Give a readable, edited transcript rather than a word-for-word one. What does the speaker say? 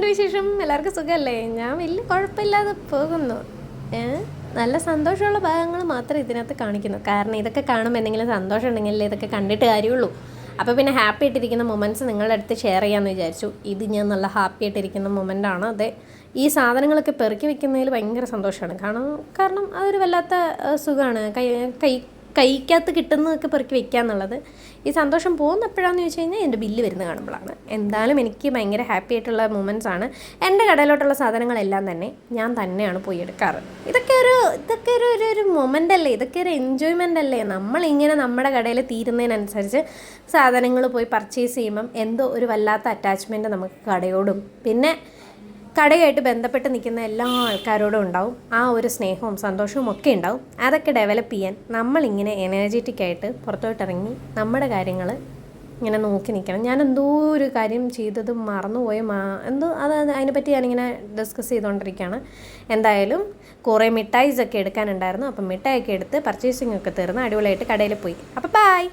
എന്തൊക്കെയുണ്ട് വിശേഷം? എല്ലാവർക്കും സുഖമല്ലേ? ഞാൻ വലിയ കുഴപ്പമില്ലാതെ പോകുന്നു. നല്ല സന്തോഷമുള്ള ഭാഗങ്ങൾ മാത്രമേ ഇതിനകത്ത് കാണിക്കുന്നു. കാരണം ഇതൊക്കെ കാണുമ്പോൾ എന്തെങ്കിലും സന്തോഷം ഉണ്ടെങ്കിലേ ഇതൊക്കെ കണ്ടിട്ട് കാര്യമുള്ളൂ. അപ്പോൾ പിന്നെ ഹാപ്പി ആയിട്ടിരിക്കുന്ന മൊമെൻറ്റ്സ് നിങ്ങളുടെ അടുത്ത് ഷെയർ ചെയ്യാമെന്ന് വിചാരിച്ചു. ഇത് ഞാൻ നല്ല ഹാപ്പി ആയിട്ടിരിക്കുന്ന മൊമെൻ്റാണ്. അതെ, ഈ സാധനങ്ങളൊക്കെ പെറുക്കി വെക്കുന്നതിൽ ഭയങ്കര സന്തോഷമാണ്. കാരണം അതൊരു വല്ലാത്ത സുഖമാണ്. കൈക്കകത്ത് കിട്ടുന്നതൊക്കെ പെറുക്കി വെക്കുക എന്നുള്ളത്. ഈ സന്തോഷം പോകുന്നപ്പോഴാണെന്ന് ചോദിച്ചു കഴിഞ്ഞാൽ എൻ്റെ ബില്ല് വരുന്നത് കാണുമ്പോഴാണ്. എന്തായാലും എനിക്ക് ഭയങ്കര ഹാപ്പി ആയിട്ടുള്ള മൊമെൻറ്റ്സ് ആണ്. എൻ്റെ കടയിലോട്ടുള്ള സാധനങ്ങളെല്ലാം തന്നെ ഞാൻ തന്നെയാണ് പോയി എടുക്കാറ്. ഇതൊക്കെ ഒരു മൊമെൻ്റ് അല്ലേ, ഇതൊക്കെ ഒരു എൻജോയ്മെൻ്റ് അല്ലേ. നമ്മളിങ്ങനെ നമ്മുടെ കടയിൽ തീരുന്നതിനനുസരിച്ച് സാധനങ്ങൾ പോയി പർച്ചേസ് ചെയ്യുമ്പം എന്തോ ഒരു വല്ലാത്ത അറ്റാച്ച്മെൻറ്റ് നമുക്ക് കടയോടും പിന്നെ കടയായിട്ട് ബന്ധപ്പെട്ട് നിൽക്കുന്ന എല്ലാ ആൾക്കാരോടും ഉണ്ടാവും. ആ ഒരു സ്നേഹവും സന്തോഷവും ഒക്കെ ഉണ്ടാവും. അതൊക്കെ ഡെവലപ്പ് ചെയ്യാൻ നമ്മളിങ്ങനെ എനർജറ്റിക്കായിട്ട് പുറത്തോട്ടിറങ്ങി നമ്മുടെ കാര്യങ്ങൾ ഇങ്ങനെ നോക്കി നിൽക്കണം. ഞാൻ എന്തോ ഒരു കാര്യം ചെയ്തത് മറന്നുപോയി, എന്തോ അതിനെപ്പറ്റി ഞാനിങ്ങനെ ഡിസ്കസ് ചെയ്തുകൊണ്ടിരിക്കുകയാണ്. എന്തായാലും കുറേ മിഠായിസൊക്കെ എടുക്കാനുണ്ടായിരുന്നു. അപ്പം മിഠായിയൊക്കെ എടുത്ത് പർച്ചേസിംഗ് ഒക്കെ തീർന്ന് അടിപൊളിയായിട്ട് കടയിൽ പോയി. അപ്പോൾ ബൈ.